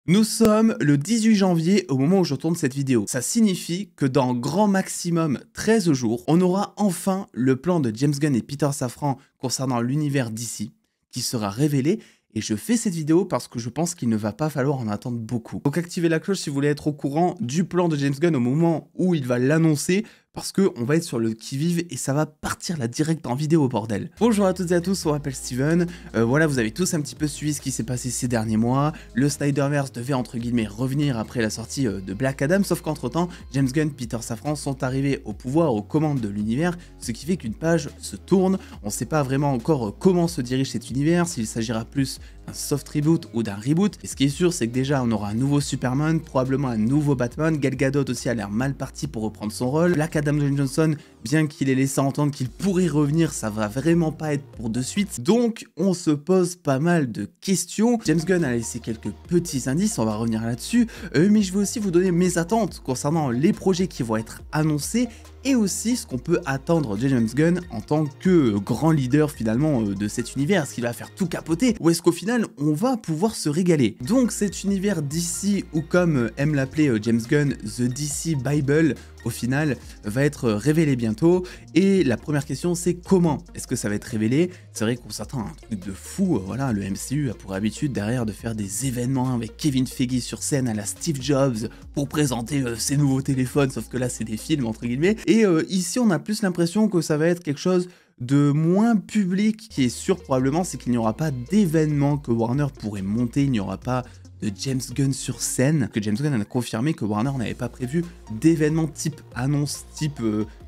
Nous sommes le 18 janvier au moment où je tourne cette vidéo. Ça signifie que dans grand maximum 13 jours, on aura enfin le plan de James Gunn et Peter Safran concernant l'univers DC qui sera révélé. Et je fais cette vidéo parce que je pense qu'il ne va pas falloir en attendre beaucoup. Donc activez la cloche si vous voulez être au courant du plan de James Gunn au moment où il va l'annoncer, parce qu'on va être sur le qui-vive et ça va partir là direct en vidéo, bordel. Bonjour à toutes et à tous, on m'appelle Steven. Voilà, vous avez tous un petit peu suivi ce qui s'est passé ces derniers mois. Le Snyderverse devait entre guillemets revenir après la sortie de Black Adam, sauf qu'entre temps, James Gunn, Peter Safran sont arrivés au pouvoir, aux commandes de l'univers, ce qui fait qu'une page se tourne. On ne sait pas vraiment encore comment se dirige cet univers, s'il s'agira plus d'un soft reboot ou d'un reboot. Et ce qui est sûr, c'est que déjà on aura un nouveau Superman, probablement un nouveau Batman. Gal Gadot aussi a l'air mal parti pour reprendre son rôle. Black Adam Johnson, bien qu'il ait laissé entendre qu'il pourrait revenir, ça va vraiment pas être pour de suite. Donc on se pose pas mal de questions. James Gunn a laissé quelques petits indices, on va revenir là-dessus. Mais je vais aussi vous donner mes attentes concernant les projets qui vont être annoncés et aussi ce qu'on peut attendre de James Gunn en tant que grand leader finalement de cet univers. Est-ce qu'il va faire tout capoter ou est-ce qu'au final on va pouvoir se régaler? Donc cet univers DC, ou comme aime l'appeler James Gunn, The DC Bible, au final va être révélé bientôt. Et la première question, c'est comment est-ce que ça va être révélé? C'est vrai qu'on s'attend à un truc de fou. Voilà, le MCU a pour habitude derrière de faire des événements avec Kevin Feige sur scène à la Steve Jobs pour présenter ses nouveaux téléphones, sauf que là c'est des films entre guillemets. Et ici on a plus l'impression que ça va être quelque chose de moins public. Qui est sûr probablement, c'est qu'il n'y aura pas d'événements que Warner pourrait monter, il n'y aura pas de James Gunn sur scène, que James Gunn a confirmé que Warner n'avait pas prévu d'événements type annonce, type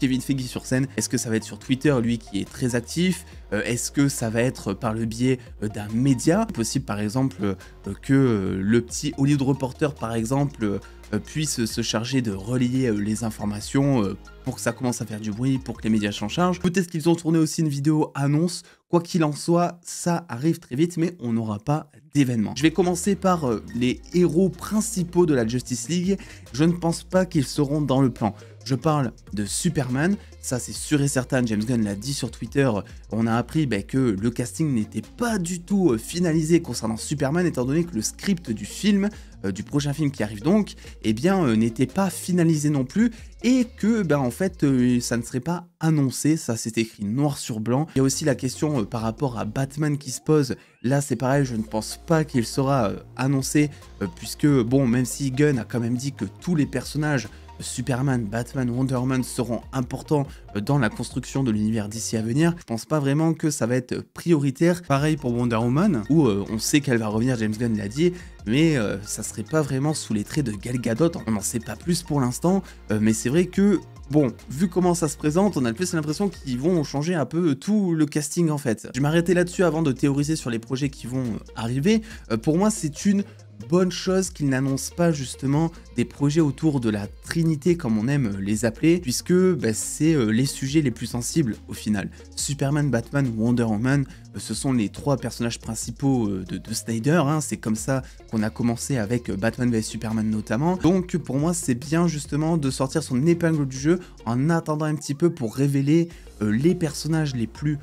Kevin Feige sur scène. Est-ce que ça va être sur Twitter, lui qui est très actif? Est-ce que ça va être par le biais d'un média? Possible par exemple que le petit Hollywood Reporter par exemple puisse se charger de relayer les informations pour que ça commence à faire du bruit, pour que les médias s'en chargent. Peut-être qu'ils ont tourné aussi une vidéo annonce. Quoi qu'il en soit, ça arrive très vite, mais on n'aura pas d'événement. Je vais commencer par les héros principaux de la Justice League. Je ne pense pas qu'ils seront dans le plan. Je parle de Superman, ça c'est sûr et certain, James Gunn l'a dit sur Twitter, on a appris que le casting n'était pas du tout finalisé concernant Superman, étant donné que le script du film, du prochain film qui arrive donc, n'était pas finalisé non plus, et que en fait ça ne serait pas annoncé, ça c'est écrit noir sur blanc. Il y a aussi la question par rapport à Batman qui se pose, là c'est pareil, je ne pense pas qu'il sera annoncé, puisque bon, même si Gunn a quand même dit que tous les personnages Superman, Batman, Wonder Woman seront importants dans la construction de l'univers d'ici à venir. Je pense pas vraiment que ça va être prioritaire. Pareil pour Wonder Woman, où on sait qu'elle va revenir, James Gunn l'a dit, mais ça serait pas vraiment sous les traits de Gal Gadot, on n'en sait pas plus pour l'instant, mais c'est vrai que bon, vu comment ça se présente, on a plus l'impression qu'ils vont changer un peu tout le casting en fait. Je vais m'arrêter là-dessus avant de théoriser sur les projets qui vont arriver. Pour moi, c'est une bonne chose qu'ils n'annoncent pas justement des projets autour de la Trinité comme on aime les appeler, puisque c'est les sujets les plus sensibles au final. Superman, Batman, Wonder Woman, ce sont les trois personnages principaux de Snyder, hein. C'est comme ça qu'on a commencé avec Batman vs Superman notamment. Donc pour moi c'est bien justement de sortir son épingle du jeu en attendant un petit peu pour révéler les personnages les plus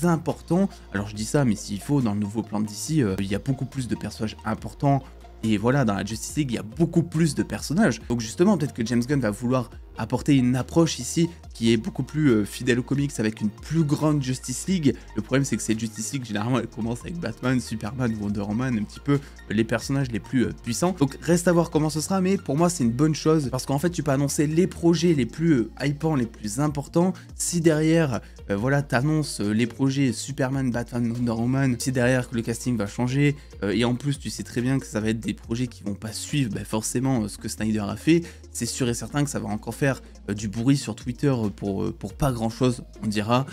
importants. Alors je dis ça, mais s'il faut, dans le nouveau plan de DC, il y a beaucoup plus de personnages importants. Et voilà, dans la Justice League, il y a beaucoup plus de personnages. Donc justement, peut-être que James Gunn va vouloir apporter une approche ici qui est beaucoup plus fidèle aux comics, avec une plus grande Justice League. Le problème, c'est que cette Justice League, généralement, elle commence avec Batman, Superman, Wonder Woman, un petit peu les personnages les plus puissants. Donc reste à voir comment ce sera, mais pour moi, c'est une bonne chose, parce qu'en fait, tu peux annoncer les projets les plus hypants, les plus importants. Si derrière, voilà, t'annonces les projets Superman, Batman, Wonder Woman, si derrière que le casting va changer, et en plus, tu sais très bien que ça va être des projets qui vont pas suivre forcément ce que Snyder a fait, c'est sûr et certain que ça va encore faire du bruit sur Twitter pour pas grand chose, on dira.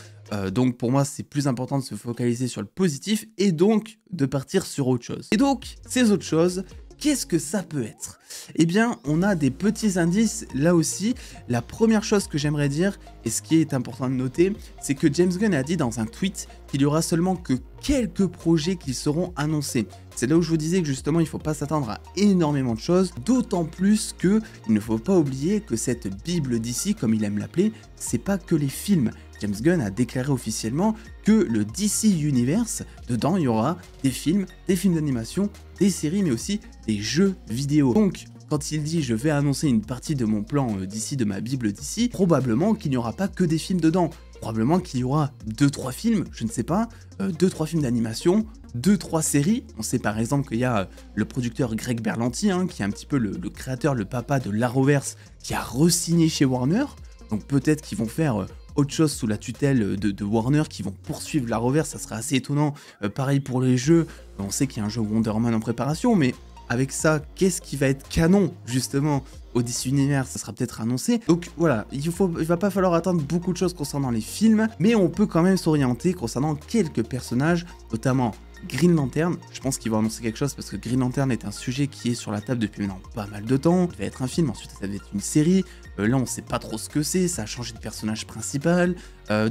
Donc pour moi c'est plus important de se focaliser sur le positif et donc de partir sur autre chose. Et donc ces autres choses, qu'est-ce que ça peut être? Eh bien, on a des petits indices là aussi. La première chose que j'aimerais dire, et ce qui est important de noter, c'est que James Gunn a dit dans un tweet qu'il y aura seulement que quelques projets qui seront annoncés. C'est là où je vous disais que justement, il ne faut pas s'attendre à énormément de choses, d'autant plus que il ne faut pas oublier que cette Bible d'ici, comme il aime l'appeler, c'est pas que les films. James Gunn a déclaré officiellement que le DC Universe, dedans il y aura des films d'animation, des séries, mais aussi des jeux vidéo. Donc, quand il dit je vais annoncer une partie de mon plan d'ici, de ma bible d'ici, probablement qu'il n'y aura pas que des films dedans. Probablement qu'il y aura 2-3 films, je ne sais pas, 2-3 films d'animation, 2-3 séries. On sait par exemple qu'il y a le producteur Greg Berlanti, qui est un petit peu le créateur, le papa de l'Arrowverse, qui a re-signé chez Warner. Donc peut-être qu'ils vont faire autre chose sous la tutelle de Warner, qui vont poursuivre l'Arrowverse, ça serait assez étonnant. Pareil pour les jeux, on sait qu'il y a un jeu Wonder Woman en préparation, mais avec ça, qu'est-ce qui va être canon justement au DC Universe, ça sera peut-être annoncé. Donc voilà, il va pas falloir attendre beaucoup de choses concernant les films, mais on peut quand même s'orienter concernant quelques personnages, notamment Green Lantern. Je pense qu'il va annoncer quelque chose parce que Green Lantern est un sujet qui est sur la table depuis maintenant pas mal de temps. Il va être un film, ensuite ça va être une série. Là on sait pas trop ce que c'est, ça a changé de personnage principal.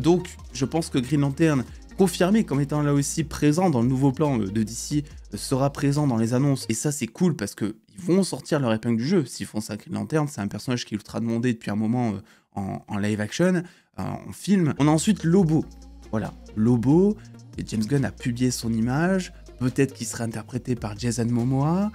Donc je pense que Green Lantern, confirmé comme étant là aussi présent dans le nouveau plan de DC, sera présent dans les annonces. Et ça c'est cool parce que ils vont sortir leur épingle du jeu. S'ils font ça, Green Lantern, c'est un personnage qui est ultra demandé depuis un moment en live action, en film. On a ensuite Lobo. Voilà, Lobo. Et James Gunn a publié son image, peut-être qu'il sera interprété par Jason Momoa.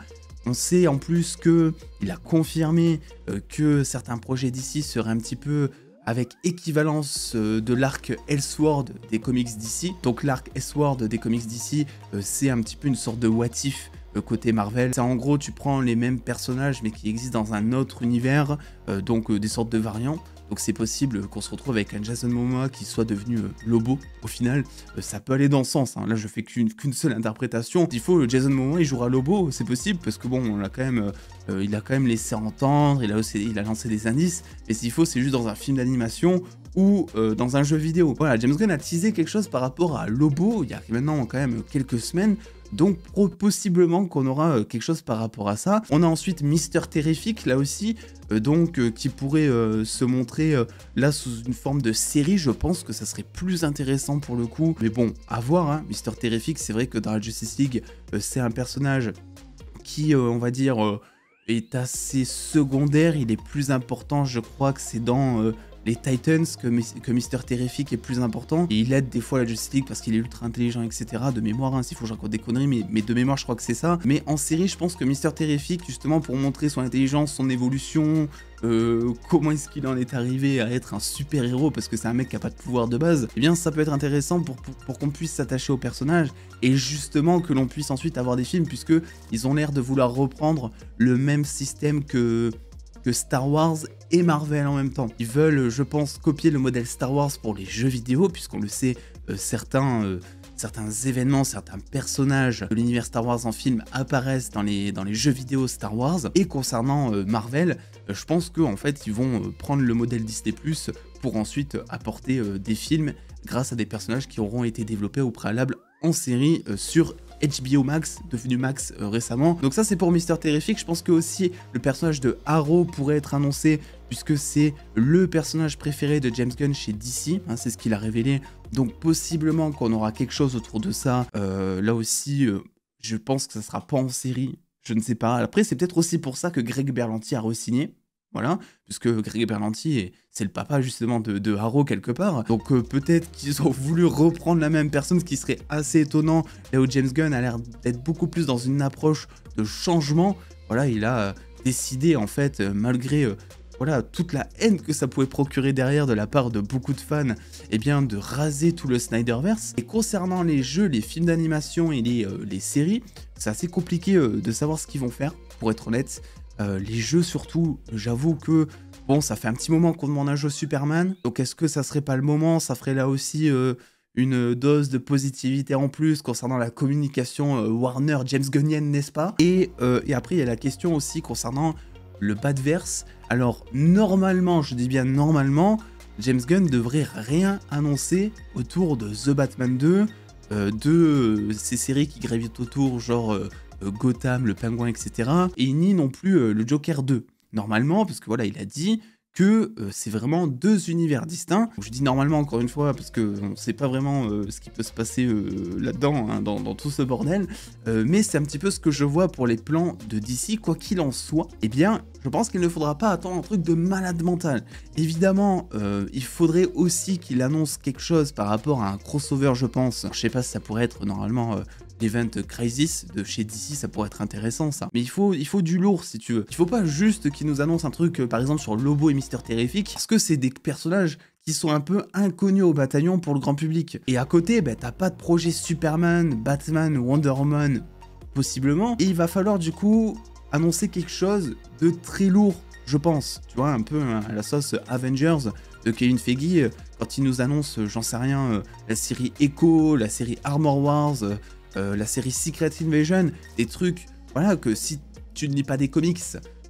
On sait en plus qu'il a confirmé que certains projets d'ici seraient un petit peu avec équivalence de l'arc Elseworld des comics d'ici. Donc l'arc Elseworld des comics d'ici, c'est un petit peu une sorte de what if côté Marvel. C'est en gros, tu prends les mêmes personnages mais qui existent dans un autre univers, donc des sortes de variants. Donc c'est possible qu'on se retrouve avec un Jason Momoa qui soit devenu Lobo au final. Ça peut aller dans ce sens, Là je fais qu'une seule interprétation. S'il faut, Jason Momoa il jouera Lobo, c'est possible parce que bon, on l'a quand même, il a quand même laissé entendre, il a lancé des indices. Mais s'il faut, c'est juste dans un film d'animation ou dans un jeu vidéo. Voilà, James Gunn a teasé quelque chose par rapport à Lobo il y a maintenant quand même quelques semaines. Donc possiblement qu'on aura quelque chose par rapport à ça. On a ensuite Mister Terrific là aussi, qui pourrait se montrer là sous une forme de série. Je pense que ça serait plus intéressant pour le coup. Mais bon, à voir, Mister Terrific, c'est vrai que dans la Justice League, c'est un personnage qui, on va dire, est assez secondaire. Il est plus important, je crois que c'est dans les Titans que Mister Terrific est plus important. Et il aide des fois la Justice League parce qu'il est ultra intelligent, etc. De mémoire, s'il faut que je raconte des conneries, mais de mémoire, je crois que c'est ça. Mais en série, je pense que Mister Terrific, justement, pour montrer son intelligence, son évolution, comment est-ce qu'il en est arrivé à être un super héros, parce que c'est un mec qui a pas de pouvoir de base, eh bien ça peut être intéressant pour qu'on puisse s'attacher au personnage, et justement que l'on puisse ensuite avoir des films, puisque ils ont l'air de vouloir reprendre le même système que Star Wars et Marvel en même temps. Ils veulent, je pense, copier le modèle Star Wars pour les jeux vidéo, puisqu'on le sait, certains événements, certains personnages de l'univers Star Wars en film apparaissent dans les jeux vidéo Star Wars. Et concernant Marvel, je pense qu'en fait, ils vont prendre le modèle Disney+, pour ensuite apporter des films grâce à des personnages qui auront été développés au préalable en série sur HBO Max, devenu Max récemment. Donc ça c'est pour Mister Terrific. Je pense que aussi le personnage de Arrow pourrait être annoncé, puisque c'est le personnage préféré de James Gunn chez DC, c'est ce qu'il a révélé. Donc possiblement qu'on aura quelque chose autour de ça. Là aussi, je pense que ça sera pas en série, je ne sais pas. Après c'est peut-être aussi pour ça que Greg Berlanti a re-signé. Voilà, puisque Greg Berlanti, c'est le papa justement de Arrow quelque part. Donc peut-être qu'ils ont voulu reprendre la même personne, ce qui serait assez étonnant. Là où James Gunn a l'air d'être beaucoup plus dans une approche de changement. Voilà, il a décidé en fait, malgré voilà, toute la haine que ça pouvait procurer derrière de la part de beaucoup de fans, eh bien de raser tout le Snyderverse. Et concernant les jeux, les films d'animation et les séries, c'est assez compliqué de savoir ce qu'ils vont faire, pour être honnête. Les jeux surtout, j'avoue que bon, ça fait un petit moment qu'on demande un jeu Superman, donc est-ce que ça serait pas le moment? Ça ferait là aussi une dose de positivité en plus concernant la communication Warner James Gunnienne, n'est-ce pas? Et après il y a la question aussi concernant le Batverse. Alors normalement, je dis bien normalement, James Gunn devrait rien annoncer autour de The Batman 2, de ces séries qui gravitent autour, genre Gotham, le Pingouin, etc. Et ni non plus le Joker 2. Normalement, parce que voilà, il a dit que c'est vraiment deux univers distincts. Je dis normalement encore une fois parce qu'on ne sait pas vraiment ce qui peut se passer là-dedans, hein, dans tout ce bordel, mais c'est un petit peu ce que je vois pour les plans de DC. Quoi qu'il en soit, eh bien je pense qu'il ne faudra pas attendre un truc de malade mental. Évidemment, il faudrait aussi qu'il annonce quelque chose par rapport à un crossover, je pense. Je sais pas si ça pourrait être normalement l'event Crisis de chez DC, ça pourrait être intéressant ça. Mais il faut du lourd si tu veux. Il faut pas juste qu'il nous annonce un truc par exemple sur Lobo et Mister Terrific, parce que c'est des personnages qui sont un peu inconnus au bataillon pour le grand public. Et à côté, bah, t'as pas de projet Superman, Batman, Wonder Woman, possiblement. Et il va falloir du coup annoncer quelque chose de très lourd, je pense. Tu vois, un peu à la sauce Avengers de Kevin Feige, quand il nous annonce, j'en sais rien, la série Echo, la série Armor Wars, la série Secret Invasion, des trucs, voilà, que si tu ne lis pas des comics,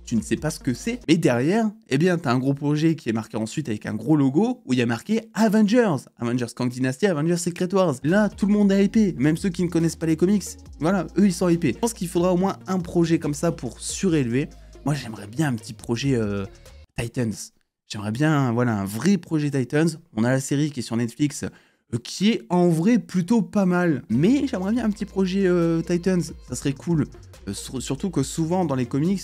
tu ne sais pas ce que c'est. Mais derrière, eh bien, t'as un gros projet qui est marqué ensuite avec un gros logo où il y a marqué Avengers. Avengers Kang Dynasty, Avengers Secret Wars. Là, tout le monde est hypé, même ceux qui ne connaissent pas les comics. Voilà, eux, ils sont hypés. Je pense qu'il faudra au moins un projet comme ça pour surélever. Moi, j'aimerais bien un petit projet Titans. J'aimerais bien, voilà, un vrai projet Titans. On a la série qui est sur Netflix, qui est en vrai plutôt pas mal. Mais j'aimerais bien un petit projet Titans, ça serait cool. Surtout que souvent dans les comics,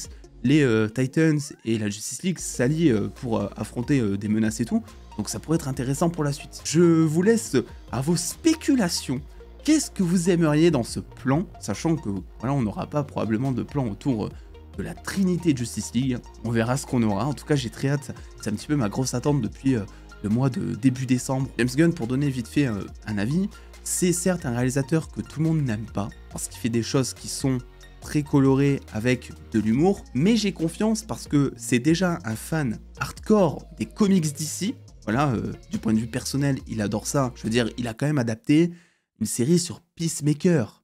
les Titans et la Justice League s'allient pour affronter des menaces et tout. Donc ça pourrait être intéressant pour la suite. Je vous laisse à vos spéculations. Qu'est-ce que vous aimeriez dans ce plan, sachant que voilà, on n'aura pas probablement de plan autour de la trinité de Justice League. On verra ce qu'on aura. En tout cas, j'ai très hâte. C'est un petit peu ma grosse attente depuis le mois de début décembre. James Gunn, pour donner vite fait un avis, c'est certes un réalisateur que tout le monde n'aime pas, parce qu'il fait des choses qui sont très colorées avec de l'humour, mais j'ai confiance parce que c'est déjà un fan hardcore des comics d'ici. Voilà, du point de vue personnel, il adore ça. Je veux dire, il a quand même adapté une série sur Peacemaker.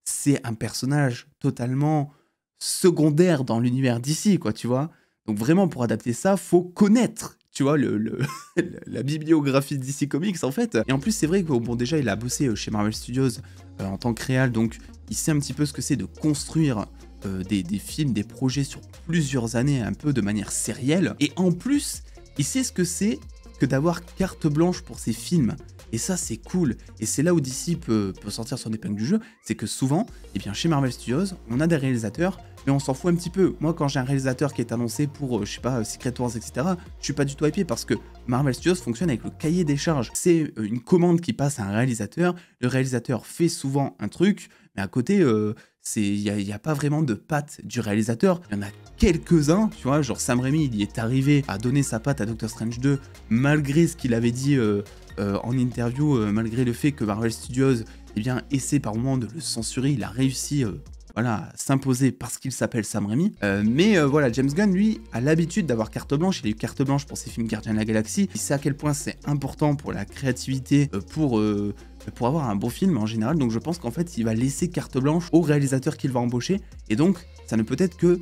C'est un personnage totalement secondaire dans l'univers d'ici, quoi, tu vois. Donc vraiment, pour adapter ça, faut connaître, tu vois, la bibliographie de DC Comics, en fait. Et en plus, c'est vrai que, bon, déjà, il a bossé chez Marvel Studios en tant que réal, donc il sait un petit peu ce que c'est de construire des films, des projets sur plusieurs années, un peu de manière sérielle. Et en plus, il sait ce que c'est que d'avoir carte blanche pour ses films. Et ça, c'est cool. Et c'est là où DC peut sortir son épingle du jeu, c'est que souvent, eh bien, chez Marvel Studios, on a des réalisateurs, mais on s'en fout un petit peu. Moi, quand j'ai un réalisateur qui est annoncé pour, je sais pas, Secret Wars, etc., je suis pas du tout hypé parce que Marvel Studios fonctionne avec le cahier des charges. C'est une commande qui passe à un réalisateur, le réalisateur fait souvent un truc, mais à côté, il n'y a pas vraiment de patte du réalisateur. Il y en a quelques-uns, tu vois, genre Sam Raimi, il y est arrivé à donner sa patte à Doctor Strange 2, malgré ce qu'il avait dit en interview, malgré le fait que Marvel Studios, eh bien, essaie par moment de le censurer, il a réussi voilà, à s'imposer parce qu'il s'appelle Sam Raimi. Mais voilà, James Gunn, lui, a l'habitude d'avoir carte blanche. Il a eu carte blanche pour ses films Gardiens de la Galaxie. Il sait à quel point c'est important pour la créativité, pour avoir un bon film en général. Donc je pense qu'en fait, il va laisser carte blanche au réalisateur qu'il va embaucher. Et donc, ça ne peut être que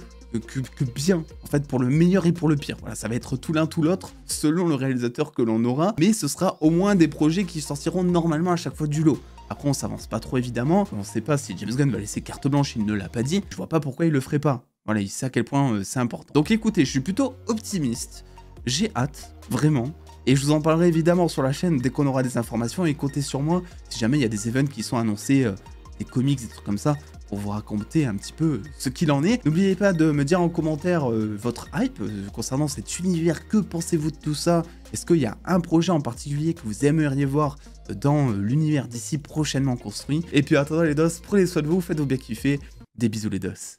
bien, en fait, pour le meilleur et pour le pire. Voilà, ça va être tout l'un tout l'autre, selon le réalisateur que l'on aura, mais ce sera au moins des projets qui sortiront normalement à chaque fois du lot. Après, on s'avance pas trop évidemment, on sait pas si James Gunn va laisser carte blanche, il ne l'a pas dit, je vois pas pourquoi il le ferait pas. Voilà, il sait à quel point c'est important. Donc écoutez, je suis plutôt optimiste, j'ai hâte, vraiment, et je vous en parlerai évidemment sur la chaîne dès qu'on aura des informations, et comptez sur moi si jamais il y a des events qui sont annoncés, des comics, des trucs comme ça, pour vous raconter un petit peu ce qu'il en est. N'oubliez pas de me dire en commentaire votre hype concernant cet univers. Que pensez-vous de tout ça? Est-ce qu'il y a un projet en particulier que vous aimeriez voir dans l'univers d'ici prochainement construit? Et puis attendant les dos, prenez soin de vous, faites-vous bien kiffer. Des bisous les dos.